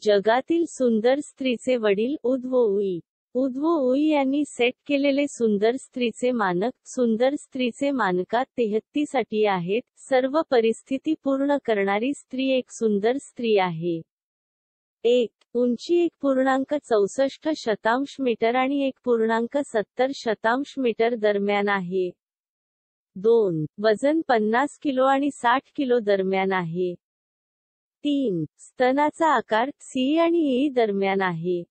जगातील सुंदर स्त्रीचे वडील उदवो उई. उदवो उई यांनी सेट केलेले सुंदर स्त्रीचे मानक. सुंदर स्त्रीचे मानकात 33 अटी आहेत. सर्व परिस्थिती पूर्ण करणारी स्त्री एक सुंदर स्त्री आहे. 1. उंची 1.64 मीटर आणि 1.70 मीटर दरम्यान आहे. 2. वजन 50 किलो आणि 60 किलो दरम्यान आहे. 3. स्तनाचा आकार सी आणि ई दरम्यान आहे.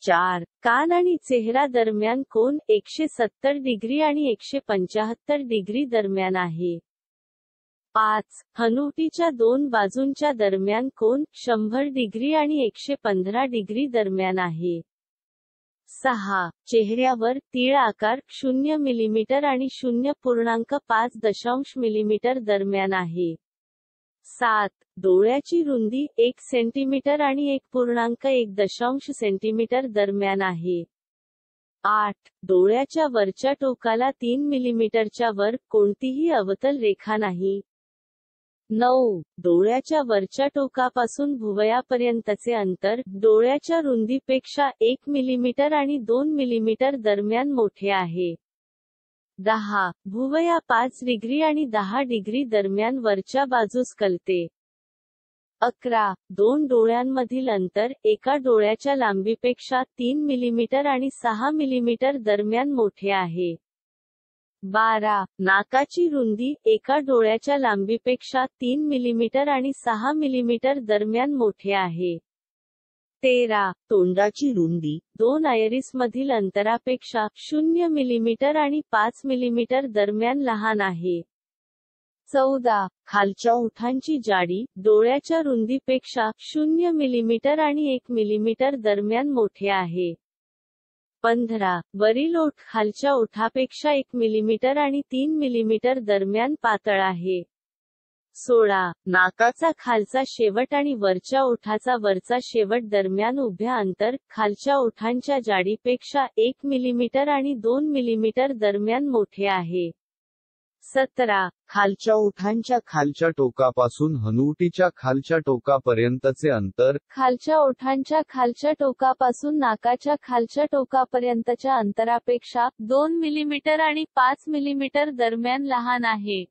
4. कान आणि चेहरा दरम्यान कोन 170 डिग्री आणि 175 डिग्री दरम्यान आहे. 5. हनुवटीच्या दोन बाजूंच्या दरम्यान कोन 100 डिग्री आणि 115 डिग्री दरम्यान आहे. 6. चेहऱ्यावर तीळ आकार 0 मिलीमीटर आणि 0.5 मिलीमीटर दरम्यान आहे. 7. डोळ्याची रुंदी 1 सेंटीमीटर आणि 1.1 सेंटीमीटर दरम्यान आहे. 8. डोळ्याच्या वरच्या टोकाला 3 मिलीमीटरच्या वर कोणतीही अवतल रेखा नाही. 9. डोळ्याच्या वरच्या टोकापासून भुवयापर्यंतचे अंतर डोळ्याच्या रुंदीपेक्षा 1 मिलीमीटर आणि 2 मिलीमीटर दरम्यान मोठे आहे. 10. भुवया 5 डिग्री आणि 10 डिग्री दरम्यान वरच्या बाजूस कलते. 11. दोन डोळ्यांमधील अंतर एका डोळ्याच्या लांबीपेक्षा 3 मिलीमीटर आणि 6 मिलीमीटर दरम्यान मोठे आहे. 12. नाकाची रुंदी एका डोळ्याच्या लांबीपेक्षा 3 मिलीमीटर आणि 6 मिलीमीटर दरम्यान मोठे आहे. 13. तोंडाची रुंदी 2 आयरिसमधील अंतरापेक्षा 0 मिलीमीटर आणि 5 मिलीमीटर दरम्यान लहान आहे. 14. खालच्या ओठांची जाडी डोळ्याच्या रुंदीपेक्षा 0 मिलीमीटर आणि 1 मिलीमीटर दरम्यान मोठे आहे. 15. वरील ओठ खालच्या ओठापेक्षा 1 मिलीमीटर आणि 3 मिलीमीटर दरम्यान पातळ आहे. 16. नाकाचा खालचा शेवट आणि वरच्या ओठाचा वरचा शेवट दरम्यान उभ्या अंतर खालच्या ओठांच्या जाडीपेक्षा 1 मिलीमीटर आणि 2 मिलीमीटर दरम्यान मोठे आहे. 17. खालच्या ओठांच्या खालच्या टोकापासून हनुवटीच्या खालच्या टोकापर्यंतचे अंतर खालच्या ओठांच्या खालच्या टोकापासून नाकाच्या खालच्या टोकापर्यंतच्या अंतरापेक्षा 2 मिलीमीटर आणि 5 मिलीमीटर दरम्यान लहान आहे.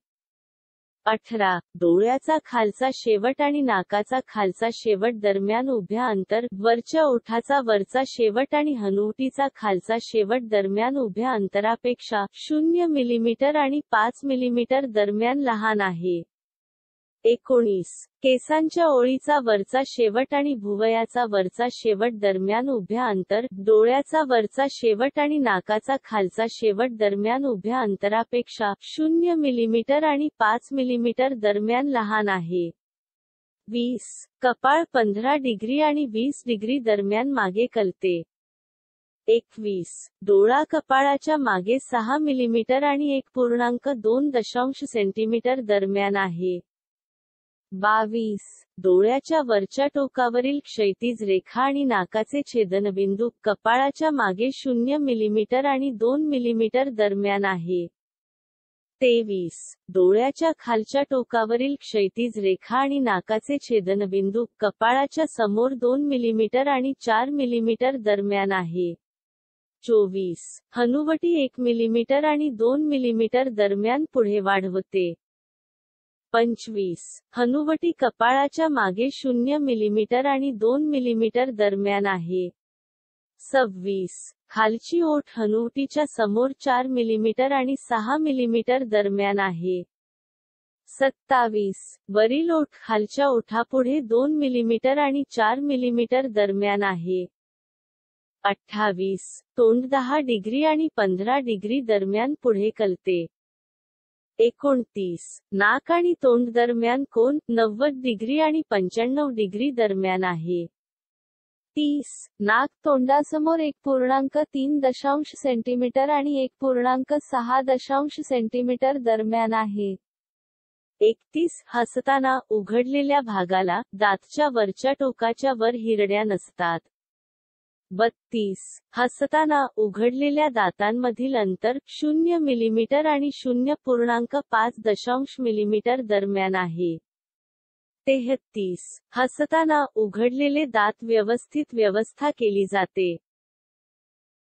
18. डोळ्याचा खालचा शेवट आणि नाकाचा खालचा शेवट दरम्यान उभ्या अंतर वरच्या ओठाचा वरचा शेवट आणि हनुवटीचा खालचा शेवट दरम्यान उभ्या अंतरापेक्षा 0 मिलीमीटर आणि 5 मिलीमीटर दरम्यान लहान आहे. 19. केसांच्या ओळीचा वरचा शेवट आणि भुवयाचा वरचा शेवट दरम्यान उभ्या अंतर डोळ्याचा वरचा शेवट आणि नाकाचा खालचा शेवट दरम्यान उभ्या अंतरापेक्षा 0 मिलीमीटर आणि 5 मिलीमीटर दरम्यान लहान आहे. 20. कपाळ 15 डिग्री आणि 20 डिग्री दरम्यान मागे कलते. 21. डोळा कपाळाच्या मागे 6 मिलीमीटर आणि 1.2 सेंटीमीटर दरम्यान आहे. 22. डोळ्याच्या वरच्या टोकावरील क्षैतिज रेखा आणि नाकाचे छेदनबिंदू कपाळाच्या मागे 0 मिलीमीटर आणि 2 मिलीमीटर दरम्यान आहे. 23. डोळ्याच्या खालच्या टोकावरील क्षैतिज रेखा आणि नाकाचे छेदनबिंदू कपाळाच्या समोर 2 मिलीमीटर आणि 4 मिलीमीटर दरम्यान आहे. 24. हनुवटी 1 मिलीमीटर आणि 2 मिलीमीटर दरम्यान पुढे वाढवते. 25. हनुवटी कपाळाच्या मागे 0 मिलीमीटर आणि 2 मिलीमीटर दरम्यान आहे. 26. खालची ओठ हनुवटीच्या समोर 4 मिलीमीटर आणि 6 मिलीमीटर दरम्यान आहे. 27. वरील ओठ खालच्या ओठापुढे 2 मिलीमीटर आणि 4 मिलीमीटर दरम्यान आहे. 28. तोंड 10 डिग्री आणि 15 डिग्री दरम्यान पुढे कलते. 29. नाक आणि तोंड दरम्यान कोन 90 डिग्री आणि 95 डिग्री दरम्यान आहे. 30. नाक तोंडासमोर 1.3 सेंटीमीटर आणि 1.6 सेंटीमीटर दरम्यान आहे. 31. हसताना उघडलेल्या भागाला दातच्या वरच्या टोकाच्या वर हिरड्या नसतात. 32. हसताना उघडलेल्या दातांमधील अंतर 0 मिलीमीटर आणि 0.5 मिलीमीटर दरम्यान आहे. 33. हसताना उघडलेले दात व्यवस्थित व्यवस्था केली जाते.